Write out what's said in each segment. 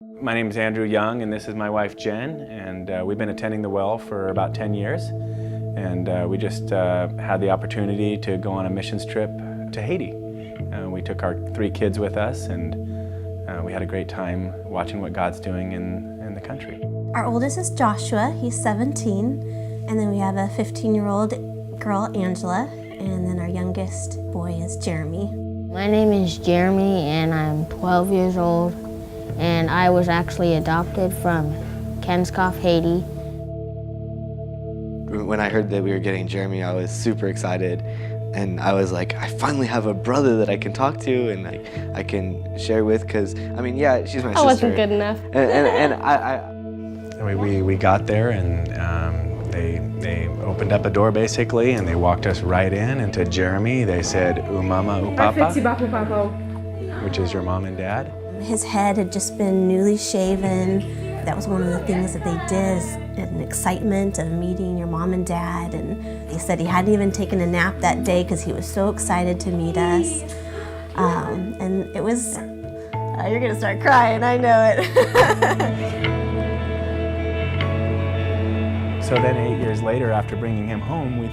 My name is Andrew Young, and this is my wife Jen, and we've been attending the Well for about 10 years. And we just had the opportunity to go on a missions trip to Haiti. We took our 3 kids with us, and we had a great time watching what God's doing in the country. Our oldest is Joshua, he's 17, and then we have a 15-year-old girl, Angela, and then our youngest boy is Jeremy. My name is Jeremy, and I'm 12 years old, and I was actually adopted from Kenscoff, Haiti. When I heard that we were getting Jeremy, I was super excited, and I was like, I finally have a brother that I can talk to and I can share with, because, I mean, yeah, she's my sister. I wasn't good enough. And we got there, and they opened up a door basically, and they walked us right in. And to Jeremy, they said, "Umama, upapa," which is your mom and dad. His head had just been newly shaven. That was one of the things that they did, an excitement of meeting your mom and dad. And he said he hadn't even taken a nap that day because he was so excited to meet us. And it was, you're gonna start crying, I know it. So then 8 years later, after bringing him home, we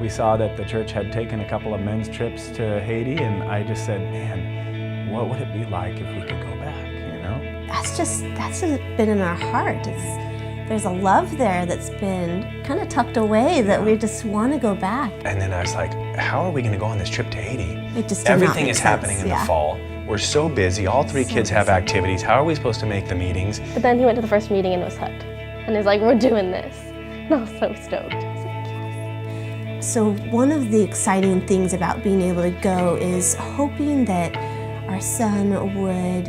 saw that the church had taken a couple of men's trips to Haiti, and I just said, man, what would it be like if we could go back, you know? That's just been in our heart. There's a love there that's been kind of tucked away that we just want to go back. And then I was like, how are we going to go on this trip to Haiti? It just did not Everything make is sense, happening in the fall. We're so busy. All 3 kids have activities. How are we supposed to make the meetings? But then he went to the first meeting and was hooked. And he's like, we're doing this. And I was so stoked. I was like, yes. So one of the exciting things about being able to go is hoping that our son would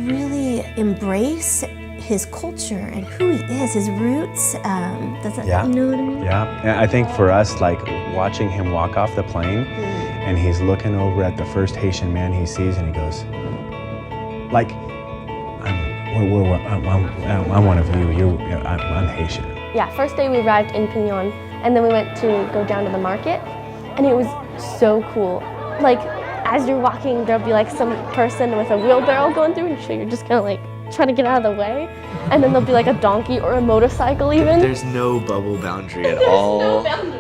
really embrace his culture and who he is, his roots. Does that, you know what I mean? Yeah, I think for us, like watching him walk off the plane, and he's looking over at the first Haitian man he sees, and he goes, like, I'm one of you. I'm Haitian. Yeah, first day we arrived in Pignon, and then we went to go down to the market, and it was so cool. Like, as you're walking, there'll be like some person with a wheelbarrow going through, and so you're just kind of like trying to get out of the way, and then there'll be like a donkey or a motorcycle even. There's no bubble boundary at all. No boundary.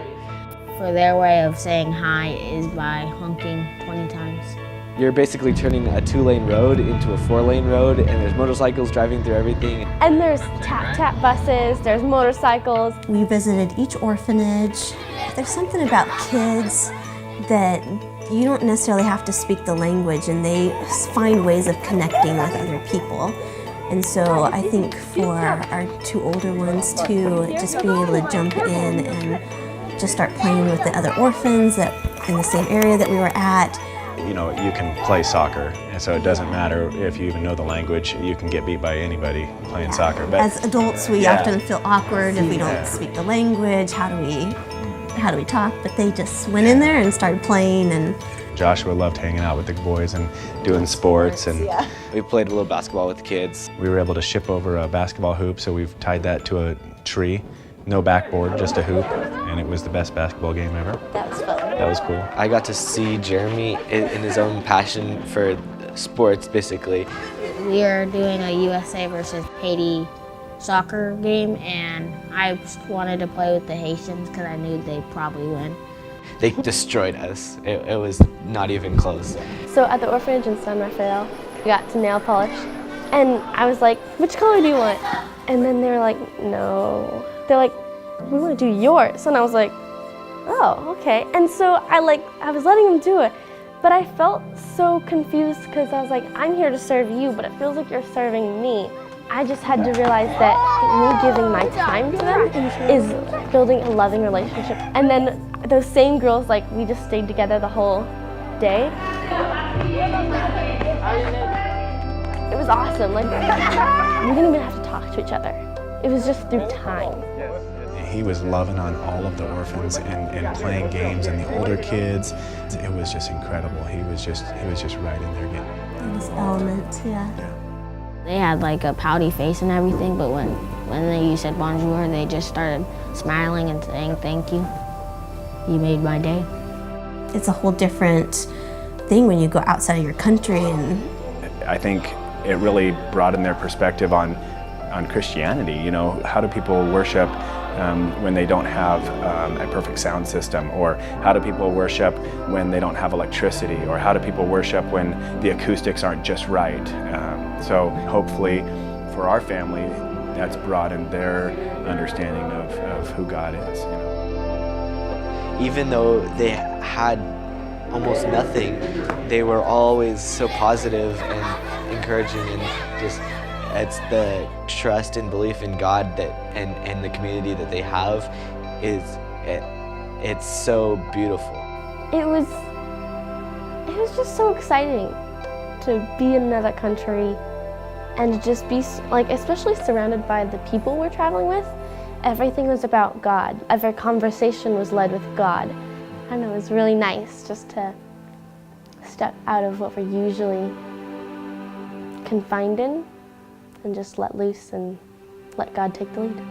For their way of saying hi is by honking 20 times. You're basically turning a 2-lane road into a 4-lane road, and there's motorcycles driving through everything. And there's tap-tap buses, there's motorcycles. We visited each orphanage. There's something about kids that you don't necessarily have to speak the language, and they find ways of connecting with other people. And so I think for our 2 older ones too, just being able to jump in and just start playing with the other orphans that in the same area that we were at. You know, you can play soccer, and so it doesn't matter if you even know the language. You can get beat by anybody playing soccer. But as adults, we often feel awkward if we don't speak the language. How do we talk? But they just went in there and started playing. And Joshua loved hanging out with the boys and doing sports. And We played a little basketball with the kids. we were able to ship over a basketball hoop, so we've tied that to a tree. No backboard, just a hoop, and it was the best basketball game ever. that was fun. That was cool. I got to see Jeremy in his own passion for sports, basically. We are doing a USA versus Haiti soccer game, and I wanted to play with the Haitians because I knew they'd probably win. They destroyed us. It was not even close. So at the orphanage in San Rafael, we got to nail polish, and I was like, which color do you want? And then they were like, no. They're like, we want to do yours. And I was like, oh, okay. And so I was letting them do it, but I felt so confused because I was like, I'm here to serve you, but it feels like you're serving me. I just had to realize that me giving my time to them is building a loving relationship. And then those same girls, like, we just stayed together the whole day. It was awesome. Like, we didn't even have to talk to each other. It was just through time. He was loving on all of the orphans and playing games, and the older kids. It was just incredible. He was just right in there getting In this element, yeah. They had like a pouty face and everything, but when you said bonjour, they just started smiling and saying thank you. You made my day. It's a whole different thing when you go outside of your country. And I think it really broadened their perspective on Christianity. You know, how do people worship when they don't have a perfect sound system? Or how do people worship when they don't have electricity? Or how do people worship when the acoustics aren't just right? So hopefully for our family, that's broadened their understanding of who God is. You know? Even though they had almost nothing, they were always so positive and encouraging, and just it's the trust and belief in God that and the community that they have it's so beautiful. It was just so exciting to be in another country and to just be like, especially surrounded by the people we're traveling with. Everything was about God. Every conversation was led with God. I don't know, it was really nice just to step out of what we're usually confined in and just let loose and let God take the lead.